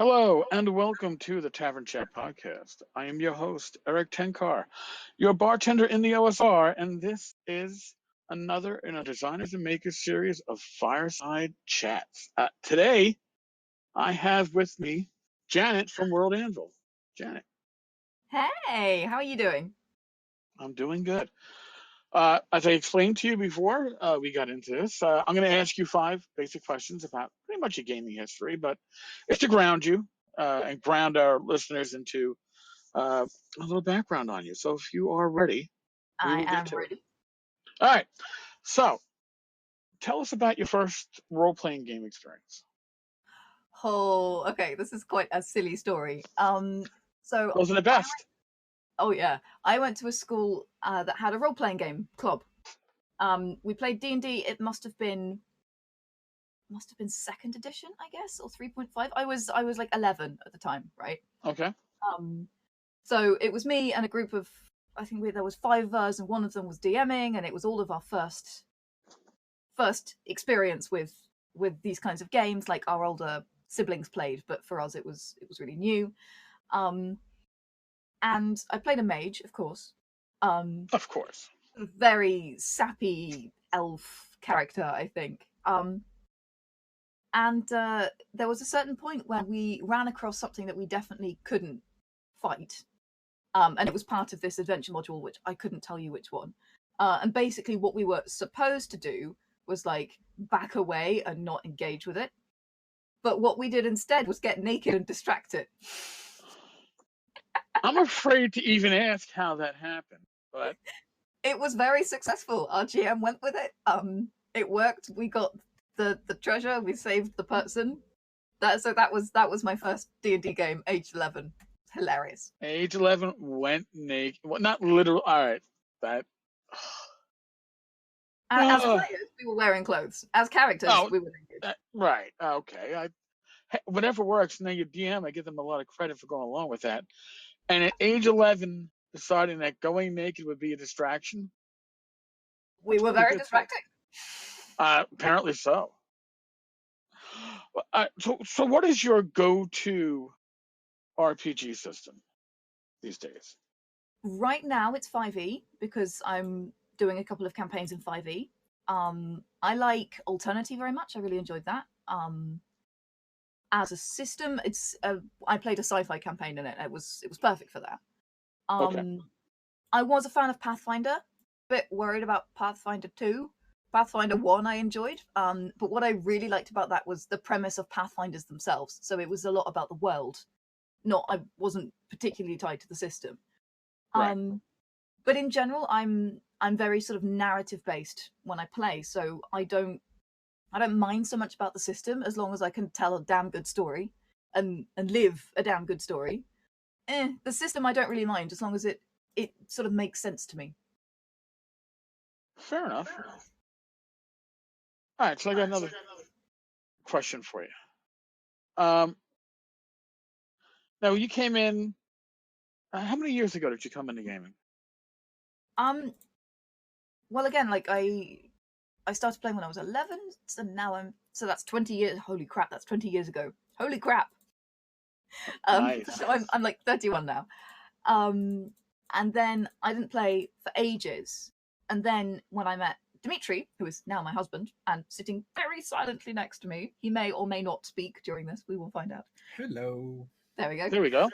Hello and welcome to the Tavern Chat podcast. I am your host, Eric Tenkar, your bartender in the OSR, and this is another in a Designers and Makers series of Fireside Chats. Today, I have with me Janet from World Anvil. Janet. Hey, how are you doing? I'm doing good. As I explained to you before we got into this, I'm going to ask you 5 basic questions about pretty much your gaming history, but it's to ground you and ground our listeners into a little background on you. So if you are ready, we will get to it. All right. So tell us about your first role-playing game experience. Oh, okay. This is quite a silly story. So Those are the best. I went to a school that had a role-playing game club. We played D&D. It must have been second edition, I guess, or 3.5. I was like 11 at the time, right? Okay. So it was me and a group of, I think there was 5 of us, and one of them was DMing, and it was all of our first experience with these kinds of games. Like our older siblings played, but for us it was really new. And I played a mage, of course. Of course. Very sappy elf character, I think. And there was a certain point where we ran across something that we definitely couldn't fight. And it was part of this adventure module, which I couldn't tell you which one. And basically what we were supposed to do was like back away and not engage with it. But what we did instead was get naked and distract it. I'm afraid to even ask how that happened, but it was very successful. Our GM went with it. It worked. We got the treasure. We saved the person. That was my first D&D game, age 11. Hilarious. Age 11 went naked. Well, not literal. All right, that. As players, we were wearing clothes. As characters, we were naked. Right. Okay. Whatever works. Now your DM, I give them a lot of credit for going along with that. And at age 11, deciding that going naked would be a distraction. We were very distracting. Apparently so. So what is your go-to RPG system these days? Right now it's 5e because I'm doing a couple of campaigns in 5e. I like Alternity very much. I really enjoyed that. As a system, I played a sci-fi campaign in it. It was perfect for that. Okay. I was a fan of Pathfinder. Bit worried about Pathfinder 2. Pathfinder 1 I enjoyed, but what I really liked about that was the premise of Pathfinders themselves. So it was a lot about the world. I wasn't particularly tied to the system. Right. But in general, I'm very sort of narrative based when I play. So I don't mind so much about the system as long as I can tell a damn good story and live a damn good story. The system I don't really mind as long as it sort of makes sense to me. Fair enough. All right, so I got another question for you. Now you came in. How many years ago did you come into gaming? Well, again, like I started playing when I was 11, and now so that's 20 years. Holy crap, that's 20 years ago. Holy crap. Nice. So I'm like 31 now. And then I didn't play for ages. And then when I met Dimitri, who is now my husband and sitting very silently next to me, he may or may not speak during this. We will find out. Hello. There we go. There we go.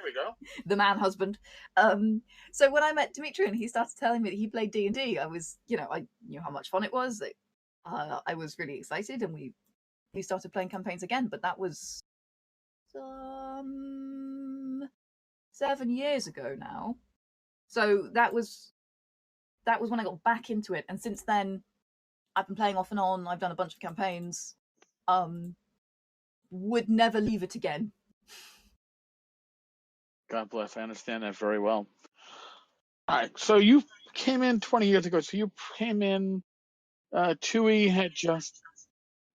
The man husband. So when I met Dimitri and he started telling me that he played D&D, I was, I knew how much fun it was. I was really excited, and we started playing campaigns again. But that was 7 years ago now. So that was when I got back into it, and since then I've been playing off and on. I've done a bunch of campaigns. Would never leave it again. God bless. I understand that very well. All right. So you came in 20 years ago. So you came in, 2E had just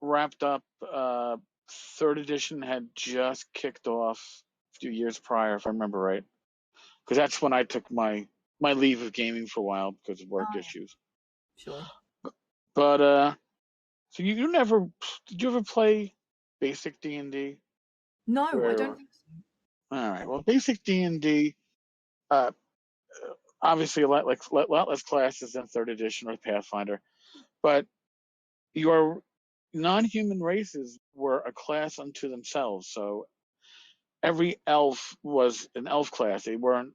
wrapped up. 3rd edition had just kicked off a few years prior, if I remember right. Because that's when I took my leave of gaming for a while because of work issues. Sure. But, so did you ever play basic D&D? No, I Where, don't think so. all right. Well, basic D&D, uh, obviously a lot less classes than Third Edition or Pathfinder, but your non-human races were a class unto themselves. So every elf was an elf class. They weren't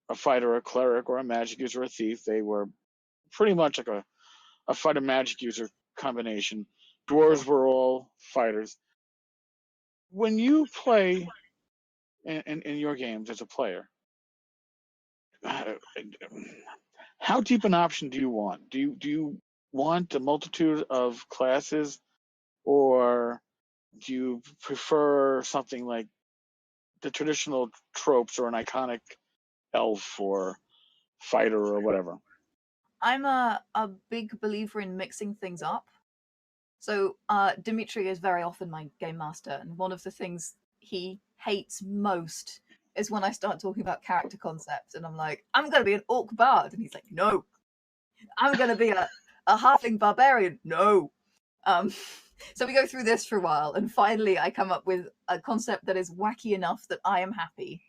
a fighter, a cleric, or a magic user, or a thief. They were pretty much like a fighter magic user combination. Dwarves were all fighters. When you play in your games as a player, how deep an option do you want? Do you want a multitude of classes, or do you prefer something like the traditional tropes or an iconic elf or fighter or whatever? I'm a big believer in mixing things up. So Dimitri is very often my game master, and one of the things he hates most is when I start talking about character concepts, and I'm like, I'm going to be an orc bard, and he's like, no. I'm going to be a halfling barbarian, no. Um, so we go through this for a while, and finally I come up with a concept that is wacky enough that I am happy,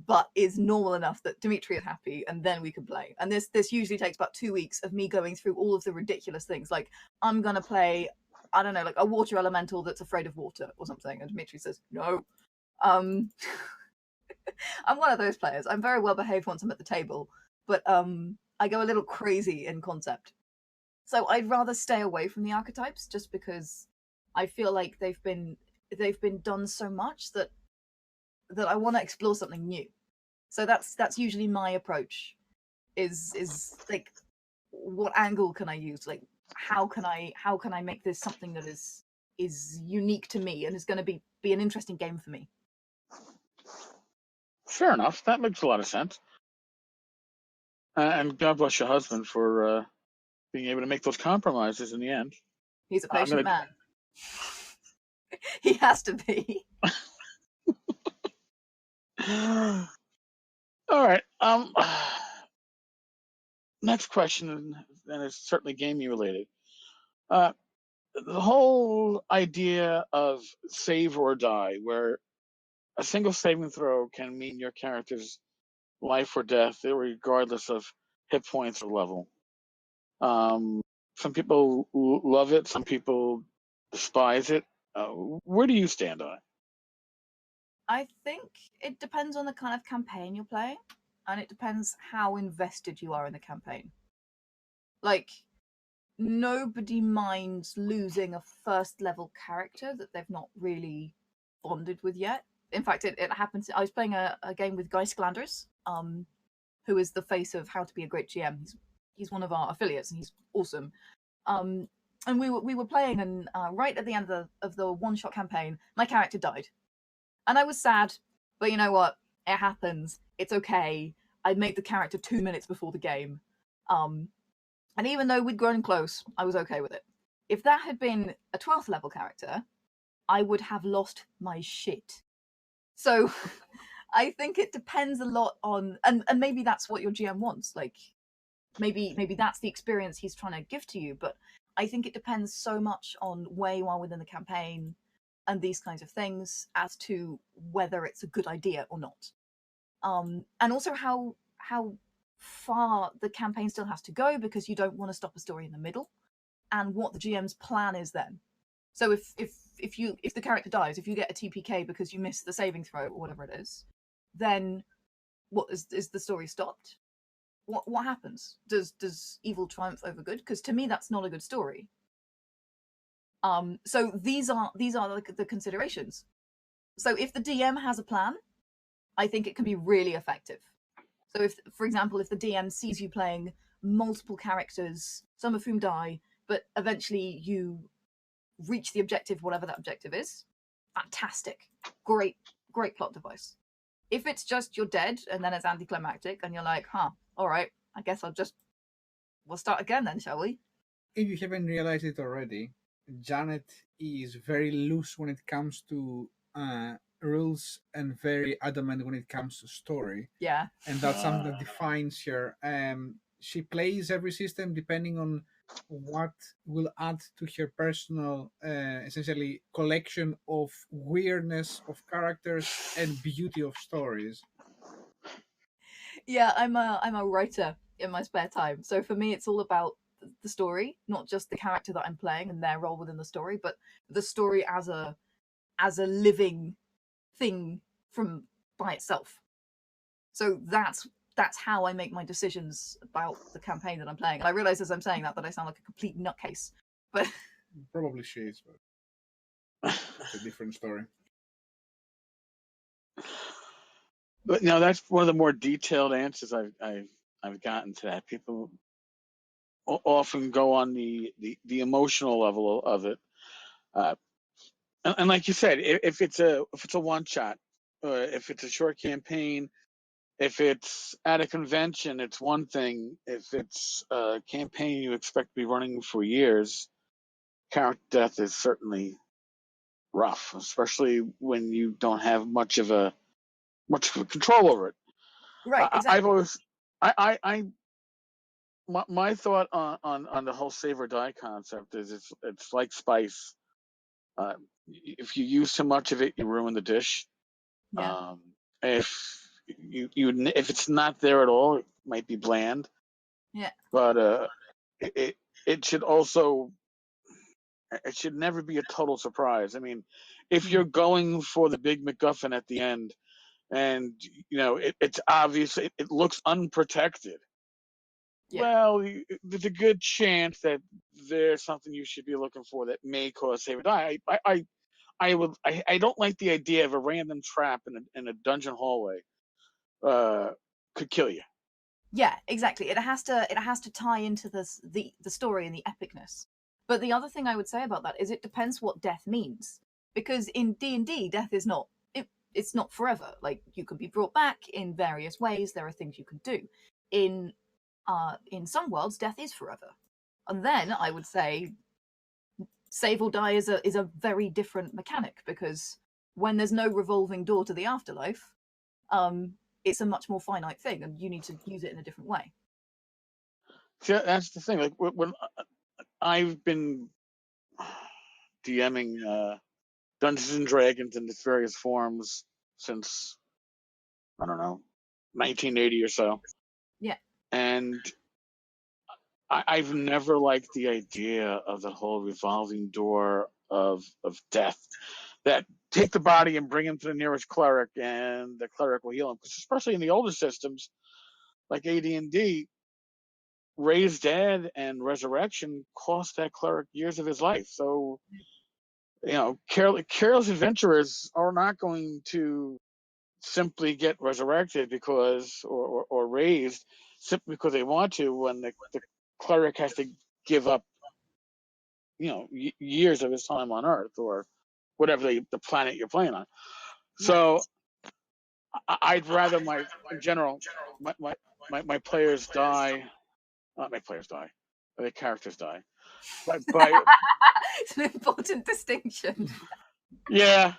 but is normal enough that Dimitri is happy, and then we can play. And this usually takes about 2 weeks of me going through all of the ridiculous things. Like, I'm gonna play, I don't know, like a water elemental that's afraid of water or something, and Dimitri says no. I'm one of those players. I'm very well behaved once I'm at the table, but I go a little crazy in concept. So I'd rather stay away from the archetypes, just because I feel like they've been done so much that I want to explore something new. So that's usually my approach. Is like, what angle can I use? Like, how can I make this something that is unique to me and is going to be an interesting game for me? Fair enough. That makes a lot of sense. And God bless your husband for being able to make those compromises in the end. He's a I'm patient gonna. man. He has to be. All right. Next question, and it's certainly gaming related. Uh, the whole idea of save or die, where a single saving throw can mean your character's life or death, regardless of hit points or level. Some people love it, some people despise it. Where do you stand on it? I think it depends on the kind of campaign you're playing, and it depends how invested you are in the campaign. Like, nobody minds losing a first level character that they've not really bonded with yet. In fact, it happens. I was playing a game with Guy Sklanders, who is the face of How to Be a Great GM. He's one of our affiliates, and he's awesome. And we were playing, and right at the end of the one shot campaign, my character died, and I was sad. But you know what? It happens. It's okay. I made the character 2 minutes before the game. And even though we'd grown close, I was okay with it. If that had been a 12th level character, I would have lost my shit. So I think it depends a lot on, and maybe that's what your GM wants. Like, maybe that's the experience he's trying to give to you. But I think it depends so much on where you are within the campaign and these kinds of things as to whether it's a good idea or not. And also how far the campaign still has to go, because you don't want to stop a story in the middle, and what the GM's plan is then. So if the character dies, if you get a TPK because you missed the saving throw or whatever it is, then what is the story stopped? What happens? Does evil triumph over good? Because to me, that's not a good story. So these are the considerations. So if the DM has a plan, I think it can be really effective. So if, for example, if the DM sees you playing multiple characters, some of whom die, but eventually you reach the objective, whatever that objective is, fantastic. Great plot device. If it's just you're dead and then it's anticlimactic and you're like, all right, I guess we'll start again then, shall we? If you haven't realized it already, Janet is very loose when it comes to rules and very adamant when it comes to story. Yeah. And that's something that defines her. She plays every system depending on what will add to her personal, essentially, collection of weirdness of characters and beauty of stories. Yeah, I'm a writer in my spare time. So for me, it's all about the story, not just the character that I'm playing and their role within the story, but the story as a living thing from by itself. So that's how I make my decisions about the campaign that I'm playing. And I realize as I'm saying that I sound like a complete nutcase, but Probably she is, but it's a different story. But that's one of the more detailed answers I've gotten to that. People often go on the emotional level of it, and like you said, if it's a one shot, if it's a short campaign, if it's at a convention, it's one thing. If it's a campaign you expect to be running for years, character death is certainly rough, especially when you don't have much of a control over it. right, exactly. I've always, my thought on the whole save or die concept is it's like spice. If you use too much of it, you ruin the dish. Yeah. If if it's not there at all, it might be bland. Yeah. But it should also, it should never be a total surprise. I mean, if you're going for the big MacGuffin at the end, and it's obvious, it looks unprotected. Yeah. Well, there's a good chance that there's something you should be looking for that may cause save or die. I don't like the idea of a random trap in a dungeon hallway could kill you. Yeah, exactly. It has to tie into the story and the epicness. But the other thing I would say about that is it depends what death means. Because in D&D, death is not it's not forever. Like, you can be brought back in various ways. There are things you can do. In some worlds, death is forever. And then I would say save or die is a very different mechanic, because when there's no revolving door to the afterlife, it's a much more finite thing, and you need to use it in a different way. See, that's the thing. Like, when I've been DMing Dungeons and Dragons in its various forms since, I don't know, 1980 or so. Yeah. And I've never liked the idea of the whole revolving door of death. That take the body and bring him to the nearest cleric, and the cleric will heal him. Because especially in the older systems, like AD&D, raised dead and resurrection cost that cleric years of his life. So, careless adventurers are not going to simply get resurrected because or raised simply because they want to, when the cleric has to give up years of his time on Earth, or whatever the planet you're playing on. So I'd rather in general my players die, not my players die, the characters die. But It's an important distinction. Yeah,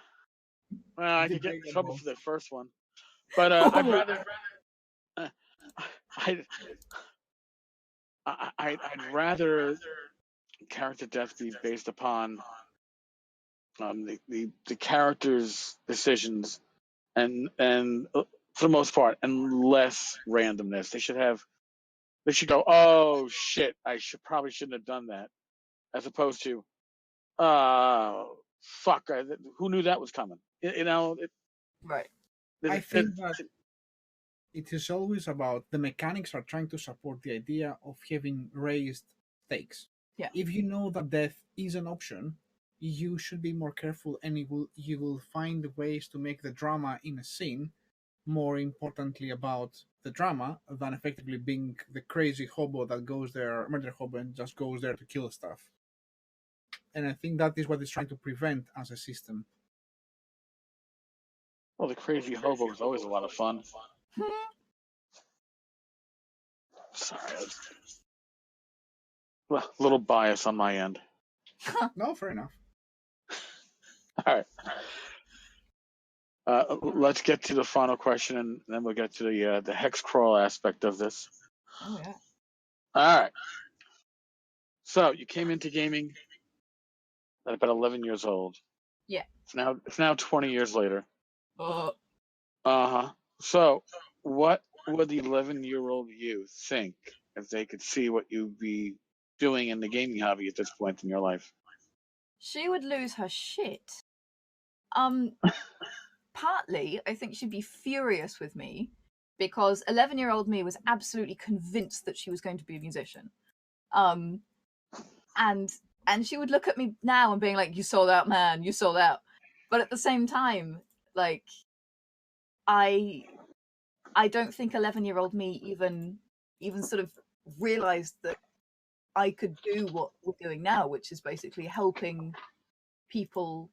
I could get in trouble for the first one, but I'd rather I'd rather character death be based upon the character's decisions, and for the most part, and less randomness. They should go, oh shit, probably shouldn't have done that, as opposed to, fuck, who knew that was coming? Right. I think that it is always about the mechanics are trying to support the idea of having raised stakes. Yeah. If you know that death is an option, you should be more careful, and you will find ways to make the drama in a scene more importantly about the drama than effectively being the crazy hobo that goes there, murder hobo, and just goes there to kill stuff. And I think that is what it's trying to prevent as a system. Well, the crazy hobo is always a lot of fun. Sorry, a little bias on my end. No, fair enough. All right. Let's get to the final question, and then we'll get to the hex crawl aspect of this. Oh yeah. All right. So you came into gaming at about 11 years old. Yeah. It's now 20 years later. Uh, Uh-huh. So what would the 11-year-old you think if they could see what you'd be doing in the gaming hobby at this point in your life? she would lose her shit. Partly, I think she'd be furious with me because 11-year-old me was absolutely convinced that she was going to be a musician. And she would look at me now and being like, "You sold out, man. You sold out." But at the same time, like, I don't think 11-year-old me even sort of realized that I could do what we're doing now, which is basically helping people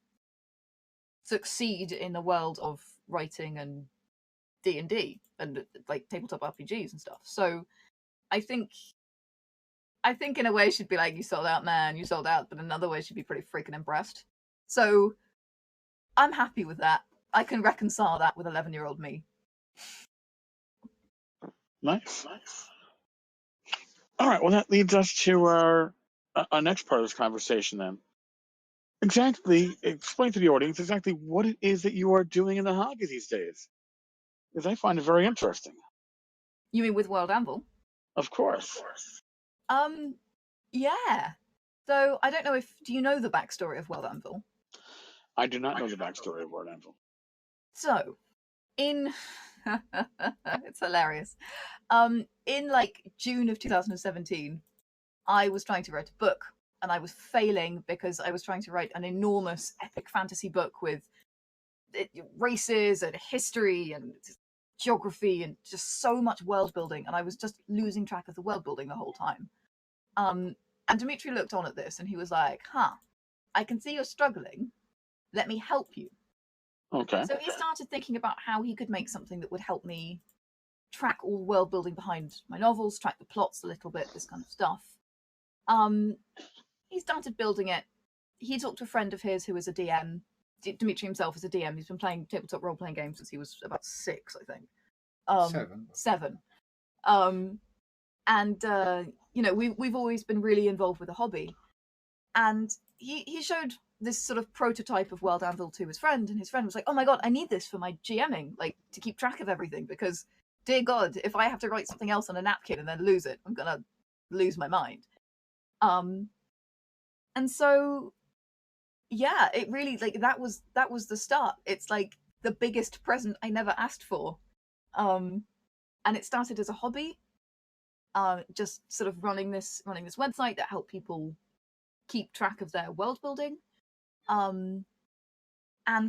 succeed in the world of writing and D&D and like tabletop RPGs and stuff. So I think in a way she'd be like, "You sold out, man, you sold out," but in another way she'd be pretty freaking impressed. So I'm happy with that. I can reconcile that with 11-year-old me. Nice. All right. Well, that leads us to our next part of this conversation then. Exactly. Explain to the audience exactly what it is that you are doing in the hobby these days. Because I find it very interesting. You mean with World Anvil? Of course. Yeah. So I don't know do you know the backstory of World Anvil? I do not know the backstory of World Anvil. So, in it's hilarious. In like June of 2017, I was trying to write a book, and I was failing because I was trying to write an enormous epic fantasy book with races and history and geography and just so much world building, and I was just losing track of the world building the whole time. And Dimitri looked on at this and he was like, "Huh, I can see you're struggling. Let me help you." Okay. So he started thinking about how he could make something that would help me track all the world building behind my novels, track the plots a little bit, this kind of stuff. He started building it. He talked to a friend of his who was a DM. Dimitri himself is a DM. He's been playing tabletop role-playing games since he was about 6, I think. 7. You know, we've always been really involved with the hobby. And he showed this sort of prototype of World Anvil to his friend, and his friend was like, "Oh my god, I need this for my GMing, like to keep track of everything, because dear god, if I have to write something else on a napkin and then lose it, I'm gonna lose my mind." And so yeah, it really, like, that was the start. It's like the biggest present I never asked for. And it started as a hobby, just sort of running this website that helped people keep track of their world building. And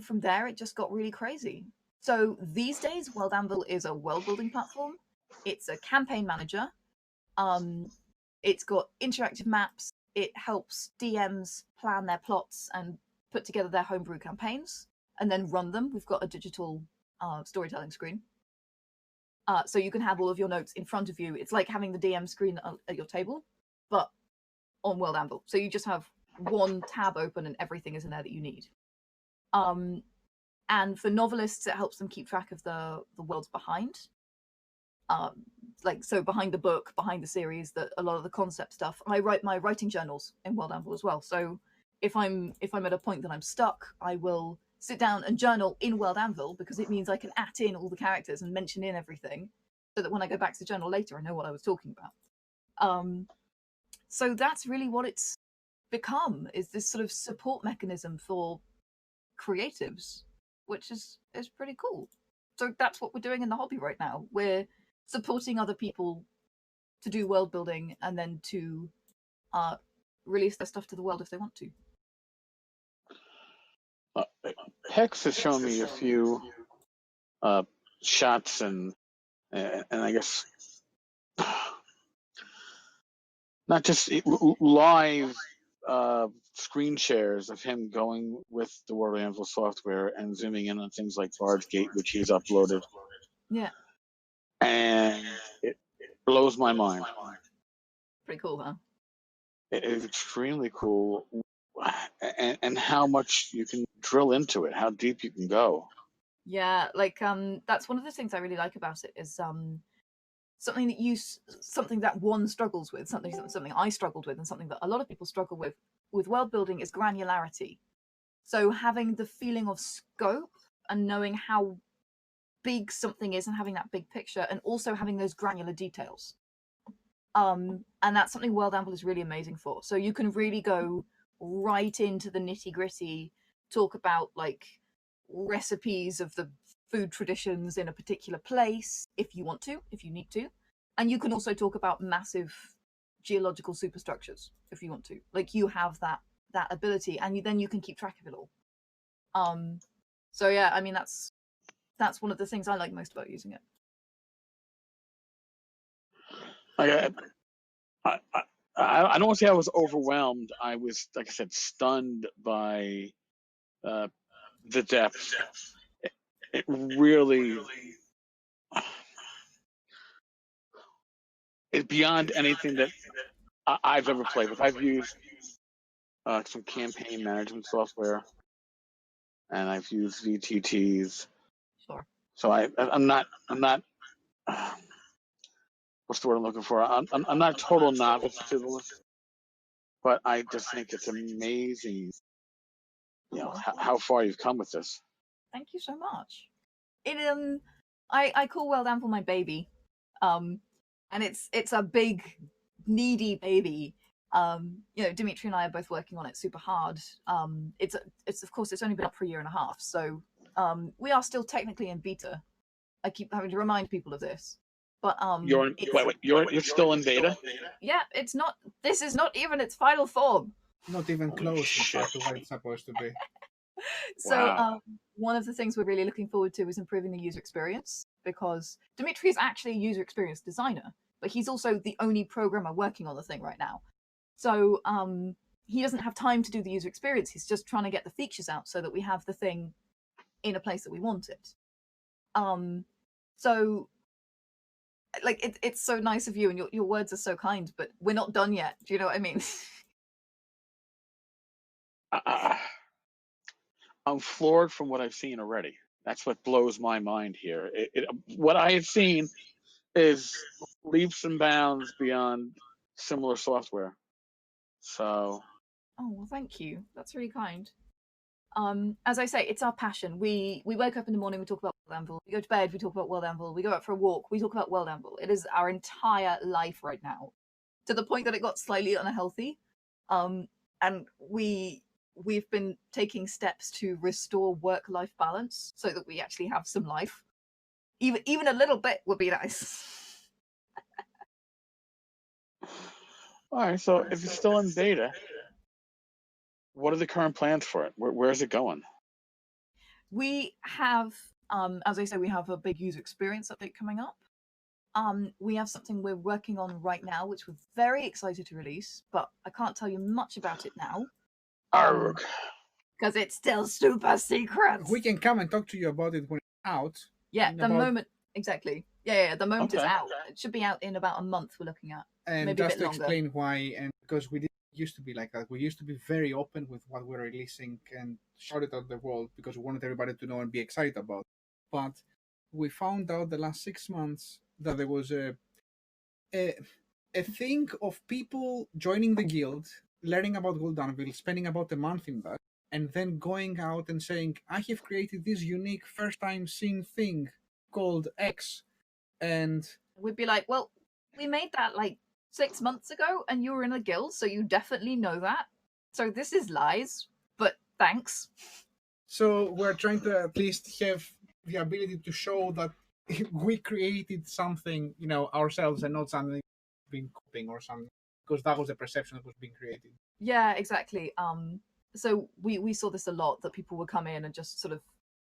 from there it just got really crazy. So these days World Anvil is a world building platform. It's a campaign manager. It's got interactive maps. It helps DMs plan their plots and put together their homebrew campaigns and then run them. We've got a digital storytelling screen. So you can have all of your notes in front of you. It's like having the DM screen at your table, but on World Anvil. So you just have one tab open and everything is in there that you need. And for novelists, it helps them keep track of the worlds behind. Like, so behind the book, behind the series, that a lot of the concept stuff. I write my writing journals in World Anvil as well. So if I'm at a point that I'm stuck, I will sit down and journal in World Anvil, because it means I can at in all the characters and mention in everything, so that when I go back to the journal later, I know what I was talking about. So that's really what it's become, is this sort of support mechanism for creatives, which is pretty cool. So that's what we're doing in the hobby right now. We're supporting other people to do world building and then to release their stuff to the world if they want to. Hex has shown me a few shots and I guess not just live screen shares of him going with the World Anvil software and zooming in on things like Bard's Gate, which he's uploaded. Yeah. And it blows my mind. Pretty cool, huh? It is extremely cool. And how much you can drill into it, how deep you can go. Yeah, like that's one of the things I really like about it is something that one struggles with, something I struggled with, and something that a lot of people struggle with world building is granularity. So having the feeling of scope and knowing how big something is and having that big picture, and also having those granular details. And that's something World Anvil is really amazing for. So you can really go right into the nitty gritty, talk about like recipes of the food traditions in a particular place if you want to, if you need to. And you can also talk about massive geological superstructures if you want to. Like you have that ability, and then you can keep track of it all. So yeah, I mean that's one of the things I like most about using it. I don't want to say I was overwhelmed. I was, like I said, stunned by the depth. It really is beyond anything that I've ever played with. I've used some campaign management software, and I've used VTTs. Sure. So I'm not. What's the word I'm looking for? I'm not a total novice to this, but I just think it's amazing, how far you've come with this. Thank you so much. I call World Anvil my baby, and it's a big, needy baby. Dimitri and I are both working on it super hard. It's of course it's only been up for a year and a half, so we are still technically in beta. I keep having to remind people of this. But you're still in beta? Yeah, it's not. This is not even its final form. Not even close to what it's supposed to be. So Wow. One of the things we're really looking forward to is improving the user experience, because Dimitri is actually a user experience designer, but he's also the only programmer working on the thing right now. So he doesn't have time to do the user experience. He's just trying to get the features out so that we have the thing in a place that we want it. So like it's so nice of you, and your words are so kind, but we're not done yet. Do you know what I mean? I'm floored from what I've seen already. That's what blows my mind here. What I have seen is leaps and bounds beyond similar software. So. Oh well, thank you. That's really kind. As I say, it's our passion. We wake up in the morning, we talk about World Anvil. We go to bed, we talk about World Anvil. We go out for a walk, we talk about World Anvil. It is our entire life right now, to the point that it got slightly unhealthy. And we've been taking steps to restore work-life balance so that we actually have some life. Even a little bit would be nice. All right, so if it's still in beta, what are the current plans for it? Where is it going? We have, as I say, we have a big user experience update coming up. We have something we're working on right now, which we're very excited to release, but I can't tell you much about it now. Because it's still super secret. We can come and talk to you about it when it's out. Yeah, moment, exactly. Yeah, the moment it's out. It should be out in about a month, we're looking at. And maybe just a bit to longer. explain why, and because we didn't used to be like that. We used to be very open with what we're releasing and shout it out the world because we wanted everybody to know and be excited about. But we found out the last 6 months that there was a thing of people joining the guild, learning about World Anvil, spending about a month in that, and then going out and saying, I have created this unique first time seen thing called X. And we'd be like, well, we made that like 6 months ago and you were in a guild, so you definitely know that. So this is lies, but thanks. So we're trying to at least have the ability to show that we created something, ourselves and not something being copying or something, because that was the perception that was being created. Yeah, exactly. So we saw this a lot, that people would come in and just sort of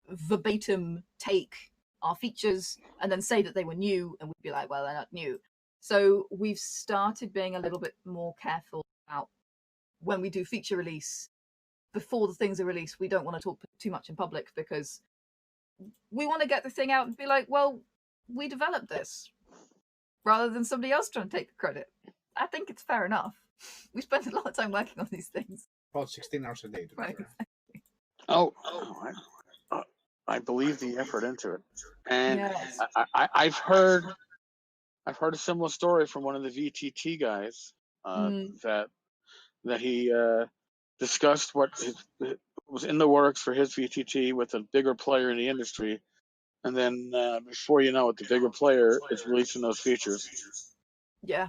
verbatim take our features and then say that they were new, and we'd be like, well, they're not new. So we've started being a little bit more careful about when we do feature release. Before the things are released, we don't want to talk too much in public, because we want to get the thing out and be like, well, we developed this, rather than somebody else trying to take the credit. I think it's fair enough. We spend a lot of time working on these things. About 16 hours a day. Right. I believe the effort into it. And yes. I've heard I've heard a similar story from one of the VTT guys that he discussed what was in the works for his VTT with a bigger player in the industry, and then before you know it, the bigger player is releasing those features. Yeah.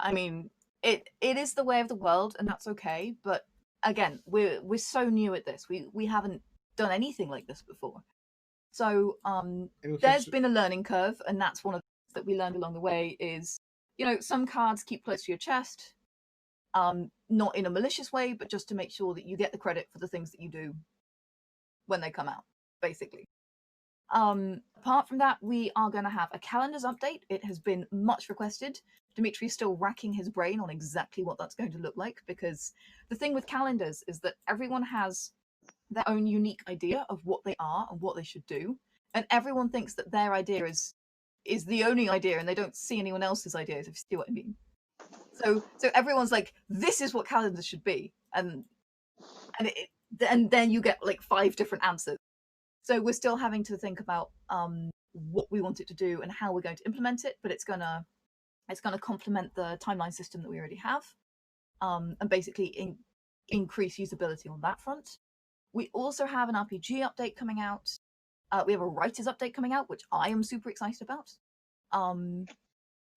I mean, it is the way of the world, and that's okay. But again, we're so new at this. We haven't done anything like this before. So there's been a learning curve, and that's one of the things that we learned along the way is, some cards keep close to your chest, not in a malicious way, but just to make sure that you get the credit for the things that you do when they come out, basically. Apart from that, we are going to have a calendars update. It has been much requested. Dimitri's still racking his brain on exactly what that's going to look like, because the thing with calendars is that everyone has their own unique idea of what they are and what they should do, and everyone thinks that their idea is the only idea, and they don't see anyone else's ideas, if you see what I mean. So everyone's like, this is what calendars should be, and then you get like 5 different answers. So we're still having to think about what we want it to do and how we're going to implement it, but it's gonna complement the timeline system that we already have, and basically increase usability on that front. We also have an RPG update coming out. We have a writers update coming out, which I am super excited about.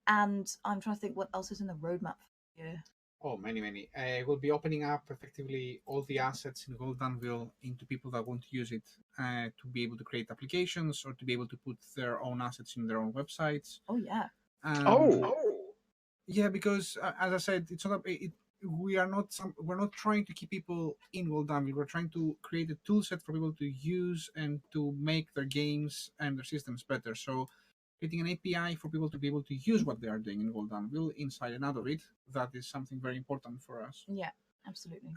And I'm trying to think what else is in the roadmap for the year. Oh, many. We'll be opening up effectively all the assets in World Anvil into people that want to use it to be able to create applications or to be able to put their own assets in their own websites. Oh, yeah. Yeah, because as I said, it's not we're not trying to keep people in World Anvil. We're trying to create a tool set for people to use and to make their games and their systems better. So creating an API for people to be able to use what they are doing in World Anvil inside and out of it, that is something very important for us. Yeah, absolutely.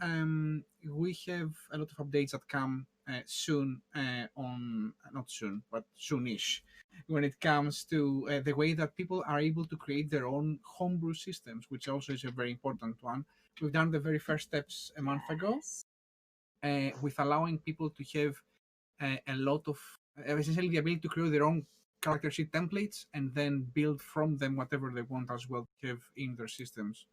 We have a lot of updates that come soon not soon, but soonish, when it comes to the way that people are able to create their own homebrew systems, which also is a very important one. We've done the very first steps a month ago with allowing people to have a lot of, essentially the ability to create their own character sheet templates and then build from them whatever they want as well to have in their systems.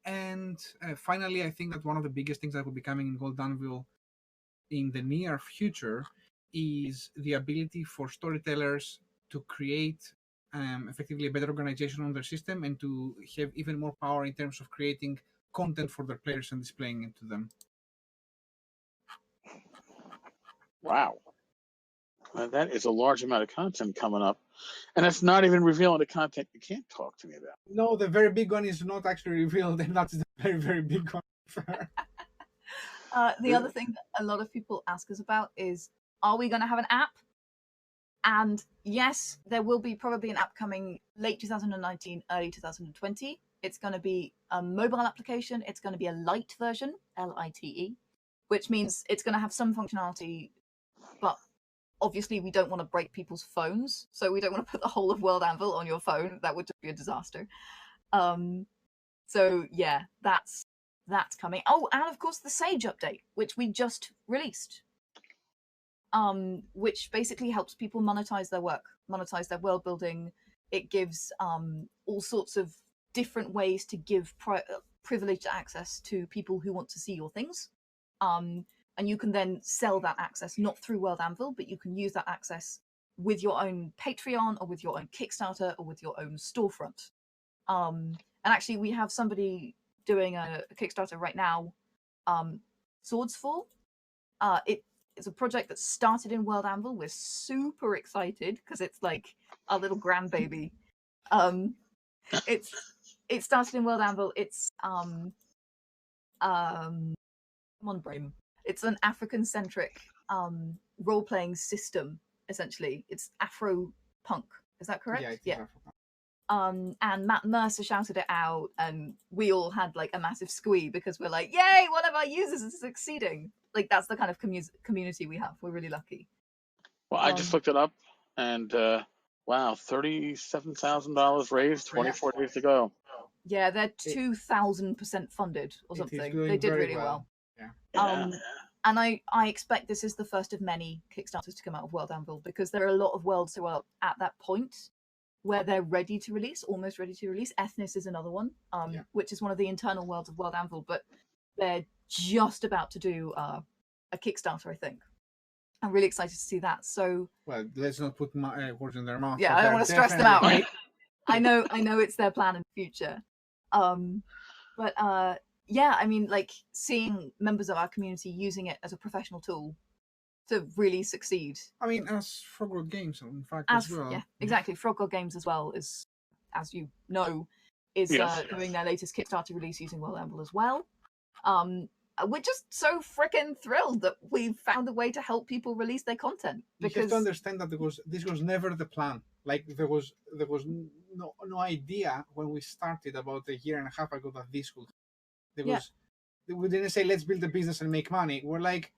And finally, I think that one of the biggest things that will be coming in World Anvil in the near future is the ability for storytellers to create effectively a better organization on their system and to have even more power in terms of creating content for their players and displaying it to them. Wow. That is a large amount of content coming up. And it's not even revealing the content you can't talk to me about. No, the very big one is not actually revealed, and that's the very, very big one. The other thing that a lot of people ask us about is, are we going to have an app? And yes, there will be probably an app coming late 2019, early 2020. It's going to be a mobile application. It's going to be a light version, LITE, which means it's going to have some functionality, but obviously we don't want to break people's phones, so we don't want to put the whole of World Anvil on your phone. That would just be a disaster. So yeah, that's coming. Oh, and of course the Sage update, which we just released, which basically helps people monetize their work, monetize their world building. It gives all sorts of different ways to give privileged access to people who want to see your things. And you can then sell that access, not through World Anvil, but you can use that access with your own Patreon or with your own Kickstarter or with your own storefront. And actually, we have somebody doing a Kickstarter right now, Swords Fall. It's a project that started in World Anvil. We're super excited because it's like our little grandbaby. It started in World Anvil. It's come on, brain. It's an African-centric role-playing system, essentially. It's Afro-punk. Is that correct? Yeah, it's Afro-punk. And Matt Mercer shouted it out, and we all had like a massive squee because we're like, yay, one of our users is succeeding. Like, that's the kind of community we have. We're really lucky. Well, I just looked it up, and wow, $37,000 raised, 24 days to go. Yeah, they're 2,000% funded or something. They did really well. Yeah. And I expect this is the first of many Kickstarters to come out of World Anvil, because there are a lot of worlds who are at that point where they're ready to release, almost ready to release. Ethnos is another one, which is one of the internal worlds of World Anvil, but they're just about to do a Kickstarter, I think. I'm really excited to see that. So, well, let's not put words in their mouth. Yeah, I don't want to stress them out, right? I know it's their plan in the future. But yeah, I mean, like seeing members of our community using it as a professional tool to really succeed. I mean, as Frog God Games, in fact, as well. Yeah, exactly. Frog God Games as well is, as you know, is doing their latest Kickstarter release using World Anvil as well. We're just so freaking thrilled that we've found a way to help people release their content. Because you have to understand that this was never the plan. Like there was no idea when we started about a year and a half ago that this would. We didn't say let's build a business and make money. We're like,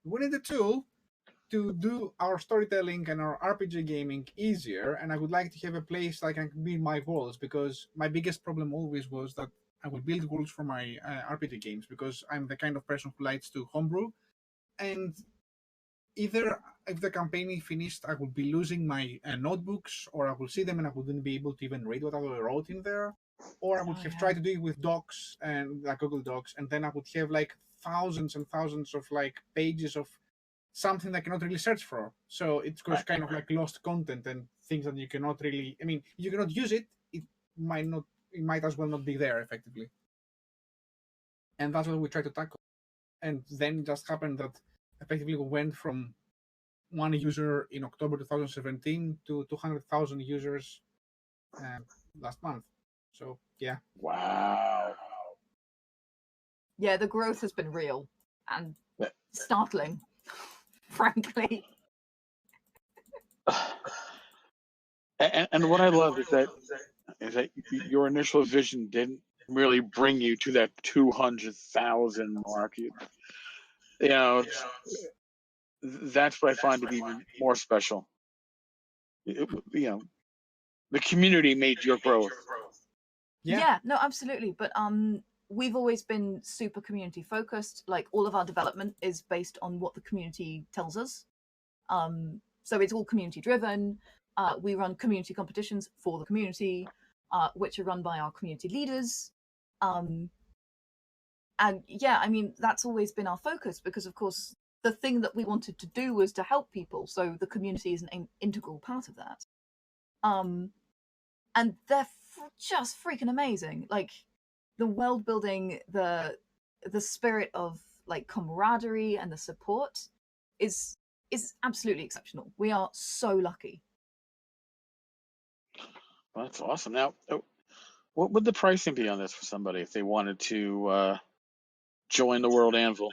we need a tool to do our storytelling and our RPG gaming easier, and I would like to have a place that I can build my worlds, because my biggest problem always was that I would build worlds for my RPG games, because I'm the kind of person who likes to homebrew, and either if the campaign is finished, I would be losing my notebooks, or I will see them and I wouldn't be able to even read what I wrote in there, or I would have tried to do it with docs and like Google Docs, and then I would have like thousands and thousands of like pages of something that I cannot really search for. So it goes kind of like lost content and things that you cannot really, I mean, you cannot use it, it might as well not be there effectively. And that's what we try to tackle. And then it just happened that effectively we went from 1 user in October 2017 to 200,000 users last month. So yeah. Wow. Yeah, the growth has been real and startling, frankly. And what I love is that your initial vision didn't really bring you to that 200,000 mark. You know, that's what I find to be even more special. You know, the community made your growth. Yeah, no, absolutely. But we've always been super community focused. Like all of our development is based on what the community tells us. So it's all community driven. We run community competitions for the community, which are run by our community leaders. And yeah, I mean, that's always been our focus, because of course the thing that we wanted to do was to help people. So the community is an integral part of that. And they're just freaking amazing. Like the world building, the spirit of like camaraderie and the support is absolutely exceptional. We are so lucky. Well, that's awesome. Now, what would the pricing be on this for somebody if they wanted to join the World Anvil?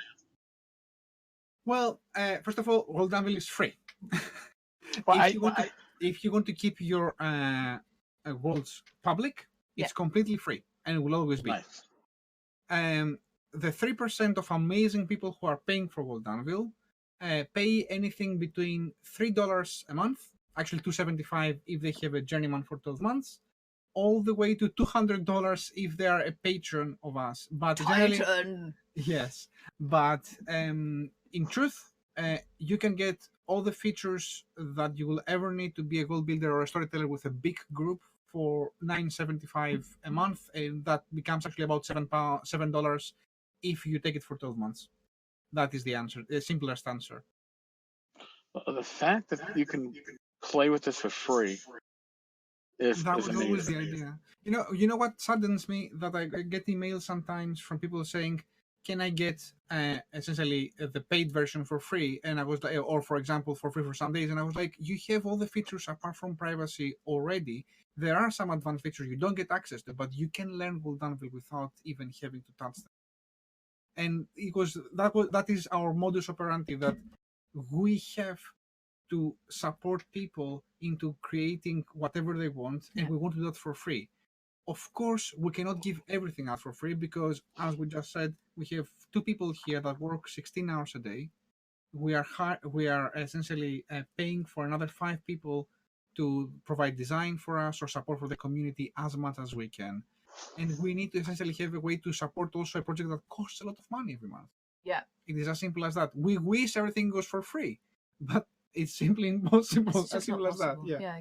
Well, first of all, World Anvil is free. Well, if you want to keep your worlds public, it's completely free, and it will always be. Nice. The 3% of amazing people who are paying for World Anvil pay anything between $3 a month, actually $2.75 if they have a journeyman for 12 months, all the way to $200 if they are a patron of us. But Titan! Yes, but in truth, you can get all the features that you will ever need to be a world builder or a storyteller with a big group for $9.75 a month, and that becomes actually about $7 if you take it for 12 months. That is the answer, the simplest answer. The fact that you can play with this for free is That was amazing. always the idea. You know what saddens me? That I get emails sometimes from people saying, "Can I get essentially the paid version for free?" And I was like, or for example, for free for some days. And I was like, "You have all the features apart from privacy already. There are some advanced features you don't get access to, but you can learn World Anvil without even having to touch them." And that is our modus operandi, that we have to support people into creating whatever they want, and we want to do that for free. Of course, we cannot give everything out for free, because, as we just said, we have 2 people here that work 16 hours a day. We are essentially paying for another 5 people to provide design for us or support for the community as much as we can. And we need to essentially have a way to support also a project that costs a lot of money every month. Yeah. It is as simple as that. We wish everything goes for free, but it's simply impossible. It's as simple as that. Yeah.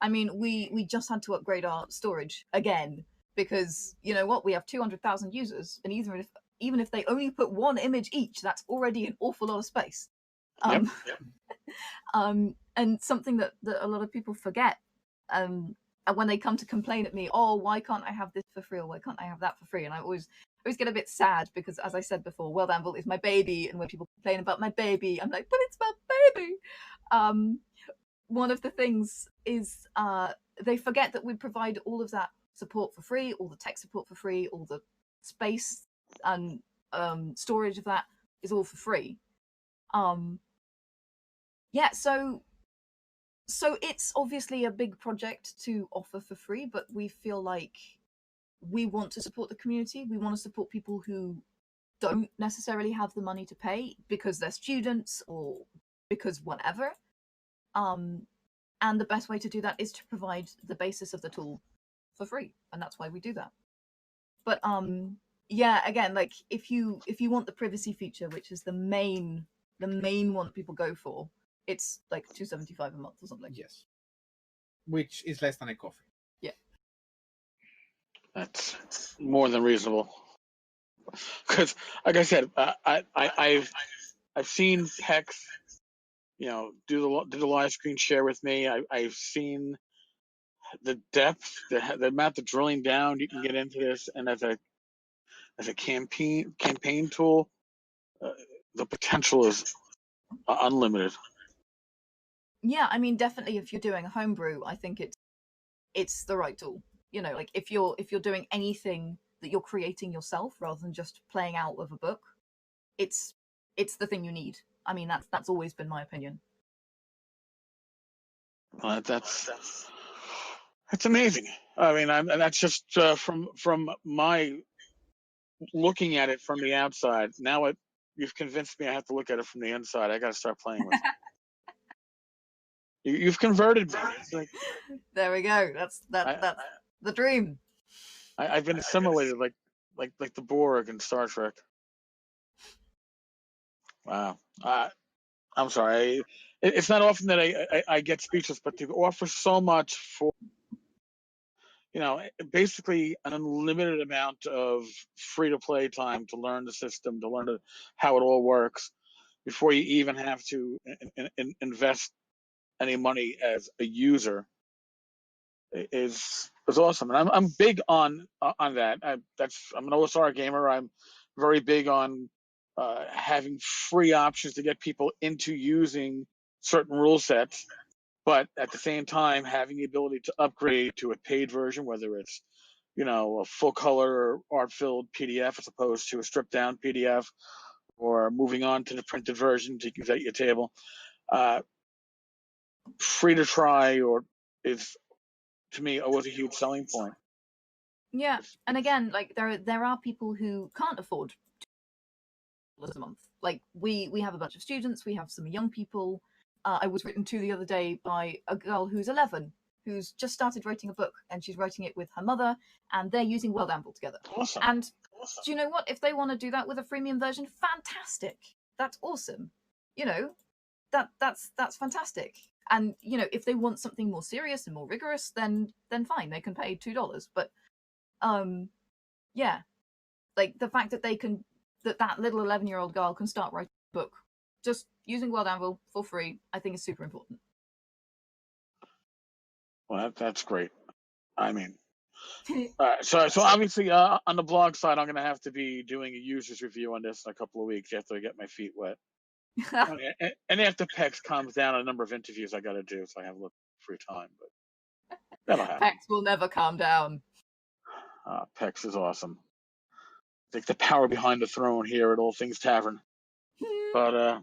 I mean, we just had to upgrade our storage again because you know what? We have 200,000 users, and even if they only put one image each, that's already an awful lot of space. Yep. And something that a lot of people forget, and when they come to complain at me, oh, why can't I have this for free, or why can't I have that for free? And I always get a bit sad because, as I said before, World Anvil is my baby, and when people complain about my baby, I'm like, but it's my baby. One of the things is they forget that we provide all of that support for free, all the tech support for free, all the space and storage of that is all for free. Yeah, so it's obviously a big project to offer for free, but we feel like we want to support the community. We want to support people who don't necessarily have the money to pay because they're students or because whatever. And the best way to do that is to provide the basis of the tool for free, and that's why we do that. But yeah, again, like if you want the privacy feature, which is the main one that people go for, it's like $2.75 a month or something. Yes, which is less than a coffee. Yeah, That's more than reasonable. Because, like I said, I've seen Pex, do the live screen share with me. I've seen the depth, the amount of drilling down you can get into this, and as a campaign tool, the potential is unlimited. yeah. I mean, definitely, if you're doing a homebrew, I think it's the right tool. You know, like if you're doing anything that you're creating yourself rather than just playing out of a book, it's the thing you need. I mean, that's always been my opinion. That's amazing. I mean, and that's just from my looking at it from the outside. Now you've convinced me I have to look at it from the inside. I got to start playing with it. You've converted me. It's like, there we go. That's the dream. I've been assimilated like the Borg in Star Trek. Wow. I'm sorry. It's not often that I get speechless, but to offer so much for, basically an unlimited amount of free-to-play time to learn the system, to learn how it all works, before you even have to invest any money as a user, is awesome. And I'm big on that. I'm an OSR gamer. I'm very big on having free options to get people into using certain rule sets, but at the same time having the ability to upgrade to a paid version, whether it's a full color or art-filled PDF as opposed to a stripped down PDF, or moving on to the printed version to use at your table. Free to try is, to me, always a huge selling point. Yeah, and again, like there are people who can't afford $2 a month. Like we have a bunch of students, we have some young people. I was written to the other day by a girl who's 11, who's just started writing a book, and she's writing it with her mother, and they're using World Anvil together. Awesome. And do you know what? If they want to do that with a freemium version, fantastic. That's awesome. That's fantastic. And if they want something more serious and more rigorous, then fine, they can pay $2. But yeah, like the fact that that little 11-year-old girl can start writing a book just using World Anvil for free, I think is super important. Well, that's great. I mean, so obviously on the blog side, I'm going to have to be doing a user's review on this in a couple of weeks after I get my feet wet. And after PEX calms down, a number of interviews I got to do, so I have a little free time. But that'll happen. PEX will never calm down. PEX is awesome. I think the power behind the throne here at All Things Tavern. But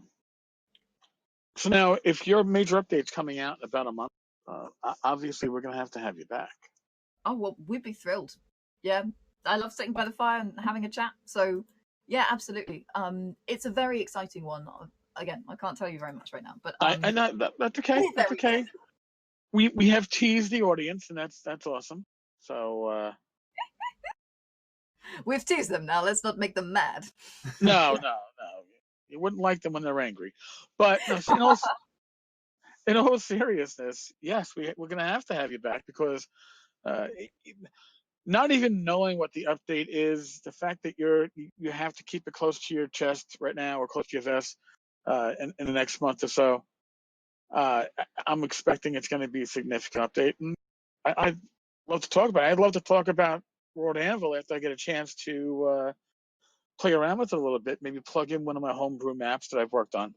so now, if your major update's coming out in about a month, obviously we're going to have you back. Oh, well, we'd be thrilled. Yeah, I love sitting by the fire and having a chat. So, yeah, absolutely. It's a very exciting one. Again, I can't tell you very much right now, but I know that's okay. That's okay. We have teased the audience, and that's awesome. So we've teased them now. Let's not make them mad. No. You wouldn't like them when they're angry. But in all seriousness, yes, we're going to have you back because uh, not even knowing what the update is, the fact that you have to keep it close to your chest right now or close to your vest in the next month or so, I'm expecting it's going to be a significant update. And I'd love to talk about it. I'd love to talk about World Anvil after I get a chance to play around with it a little bit, maybe plug in one of my homebrew maps that I've worked on.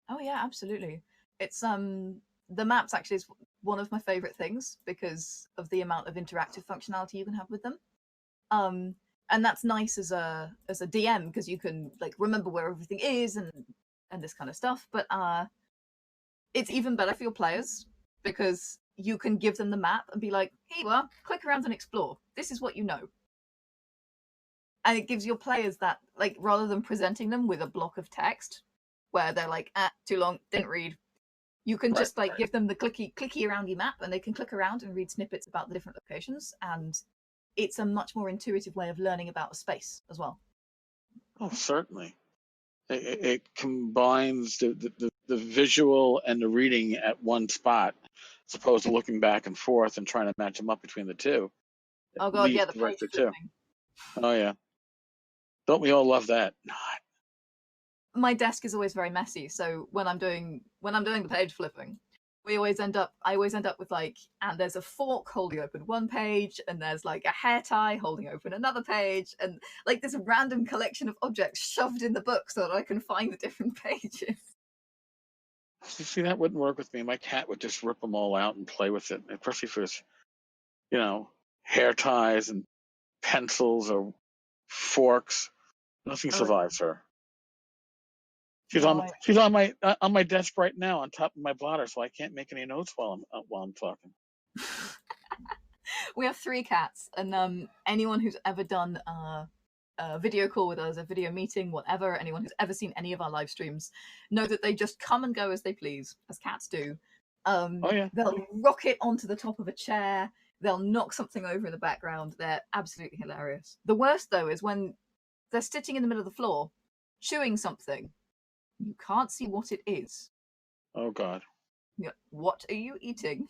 Oh yeah, absolutely. It's the maps actually is one of my favorite things because of the amount of interactive functionality you can have with them. And that's nice as a DM because you can like remember where everything is and this kind of stuff. But it's even better for your players because you can give them the map and be like, "Here you are, click around and explore. This is what you know." And it gives your players that, like, rather than presenting them with a block of text where they're like, too long, didn't read. You can just like give them the clicky aroundy map and they can click around and read snippets about the different locations, and it's a much more intuitive way of learning about a space as well. Oh, certainly. It combines the visual and the reading at one spot, as opposed to looking back and forth and trying to match them up between the two. Oh god, yeah, the page flipping. Oh yeah. Don't we all love that? My desk is always very messy, so when I'm doing the page flipping, I always end up with like, and there's a fork holding open one page, and there's like a hair tie holding open another page, and like this random collection of objects shoved in the book so that I can find the different pages. See, that wouldn't work with me. My cat would just rip them all out and play with it, especially if it's, hair ties and pencils or forks. Nothing survives her. She's on my desk right now on top of my blotter, so I can't make any notes while I'm talking. We have 3 cats, and anyone who's ever done a video call with us, a video meeting, whatever, anyone who's ever seen any of our live streams, know that they just come and go as they please, as cats do. They'll rocket onto the top of a chair. They'll knock something over in the background. They're absolutely hilarious. The worst, though, is when they're sitting in the middle of the floor, chewing something. You can't see what it is. Oh, God. Yeah. What are you eating?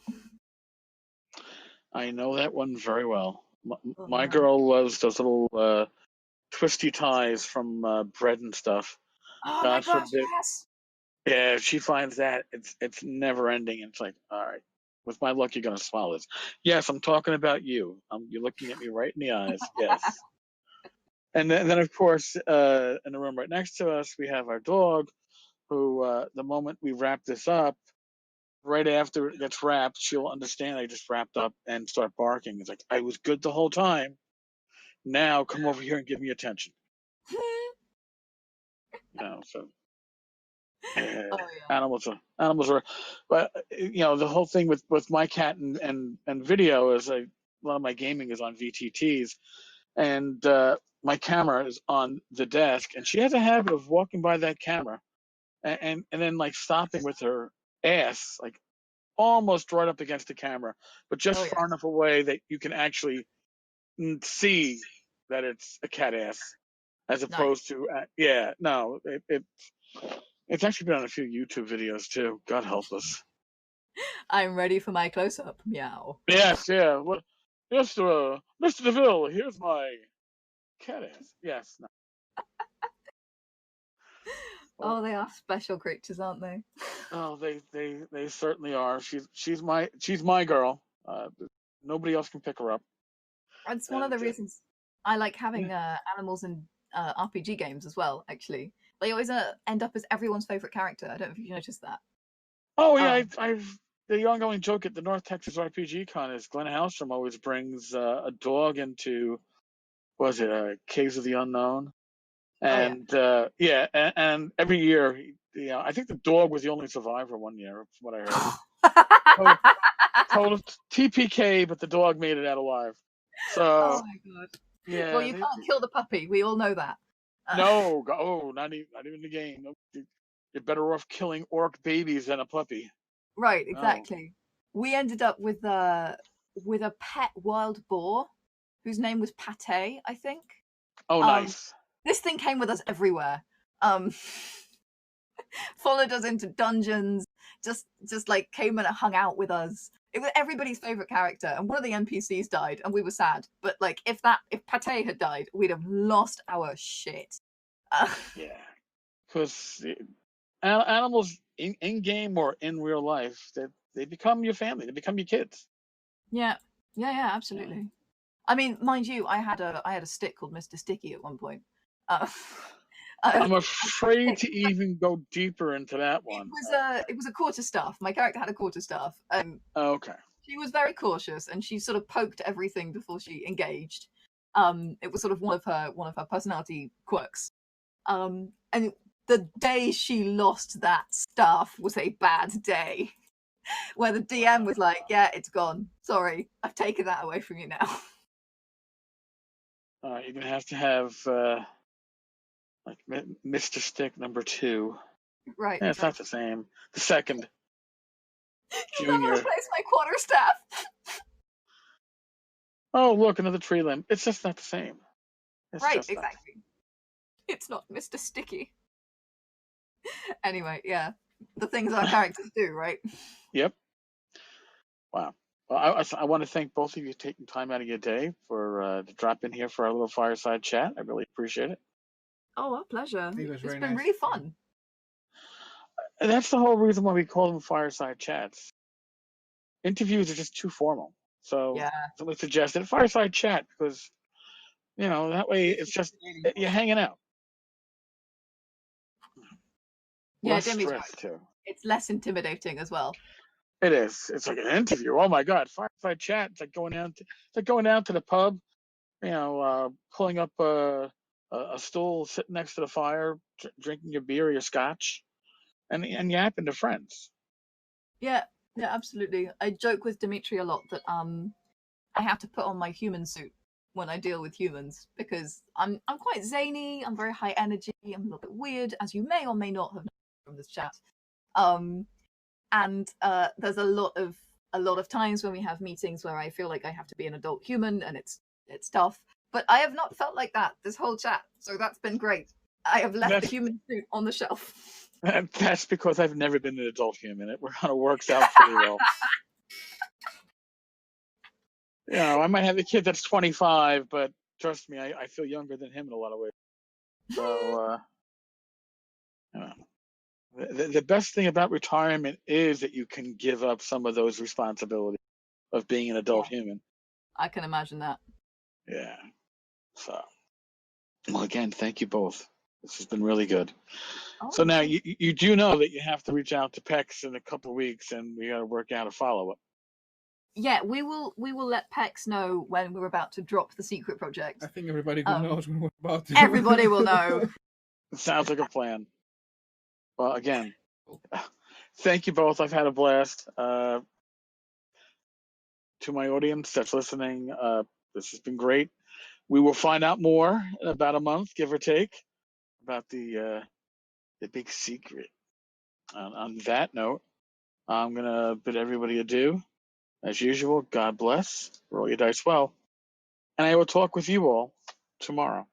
I know that one very well. My girl loves those little twisty ties from bread and stuff. Oh my gosh, yes! Yeah, she finds that it's never ending. It's like, all right, with my luck, you're going to swallow this. Yes, I'm talking about you. You're looking at me right in the eyes. Yes. And then, of course, in the room right next to us, we have our dog, who, the moment we wrap this up, right after it gets wrapped, she'll understand I just wrapped up and start barking. It's like, I was good the whole time. Now come over here and give me attention. So animals are, but the whole thing with my cat and video is a lot of my gaming is on VTTs, and my camera is on the desk, and she has a habit of walking by that camera and then like stopping with her ass like almost right up against the camera, but just far enough away that you can actually see that it's a cat ass, as opposed to it's actually been on a few YouTube videos too. God help us. I'm ready for my close-up. Meow. Yes, yeah. Well, Mr. DeVille, here's my cat ass. Yes. No. Oh, they are special creatures, aren't they? Oh, they certainly are. She's my girl. Nobody else can pick her up. That's one of the reasons I like having animals in RPG games as well. Actually, they always end up as everyone's favorite character. I don't know if you noticed that. Oh yeah, I've the ongoing joke at the North Texas RPG Con is Glenn Hallstrom always brings a dog into, Caves of the Unknown, and and every year, I think the dog was the only survivor one year, from what I heard. Total TPK, but the dog made it out alive. So, oh my god! Yeah. Well, you can't kill the puppy. We all know that. No, not even the game. You're better off killing orc babies than a puppy. Right, exactly. We ended up with a pet wild boar whose name was Pate, I think. Oh, nice. This thing came with us everywhere. Followed us into dungeons. just like came and hung out with us. It was everybody's favorite character, and one of the NPCs died, and we were sad. But like, if Pate had died, we'd have lost our shit. Yeah, because animals in game or in real life, they become your family. They become your kids. Yeah, absolutely. I mean, mind you, I had a stick called Mr. Sticky at one point. I'm afraid to even go deeper into that one. It was a quarterstaff. My character had a quarterstaff, and okay. She was very cautious, and she sort of poked everything before she engaged. It was sort of one of her personality quirks. And the day she lost that staff was a bad day, where the DM was like, "Yeah, it's gone. Sorry, I've taken that away from you now." You're gonna have like Mr. Stick number 2. Right. Yeah, it's not the same. The second. You'll never Junior. replace my quarterstaff. Oh, look, another tree limb. It's just not the same. Right, exactly. It's not Mr. Sticky. Anyway, yeah. The things our characters do, right? Yep. Wow. Well, I want to thank both of you taking time out of your day to drop in here for our little fireside chat. I really appreciate it. Oh, our pleasure. It's been nice. really fun. And that's the whole reason why we call them fireside chats. Interviews are just too formal. So somebody suggested fireside chat because, that way it's just you're hanging out. Yeah, less Demi's stress right. too. It's less intimidating as well. It is. It's like an interview. Oh my God, fireside chat. It's like going down to the pub. Pulling up a stool, sitting next to the fire, drinking your beer or your scotch, and yapping to friends. Yeah, absolutely. I joke with Dimitri a lot that I have to put on my human suit when I deal with humans because I'm quite zany. I'm very high energy. I'm a little bit weird, as you may or may not have known from this chat. And there's a lot of times when we have meetings where I feel like I have to be an adult human, and it's tough. But I have not felt like that this whole chat, so that's been great. I have left the human suit on the shelf. That's because I've never been an adult human. It kind of works out pretty well. I might have a kid that's 25, but trust me, I feel younger than him in a lot of ways. So, the best thing about retirement is that you can give up some of those responsibilities of being an adult human. I can imagine that. Yeah. So, well, again, thank you both. This has been really good. Oh, so now you do know that you have to reach out to Pex in a couple of weeks, and we got to work out a follow-up. Yeah, we will let Pex know when we're about to drop the secret project. I think everybody will know when we're about to. Everybody will know. Sounds like a plan. Well, again, thank you both. I've had a blast. To my audience that's listening, this has been great. We will find out more in about a month, give or take, about the big secret. On that note, I'm going to bid everybody adieu. As usual, God bless. Roll your dice well. And I will talk with you all tomorrow.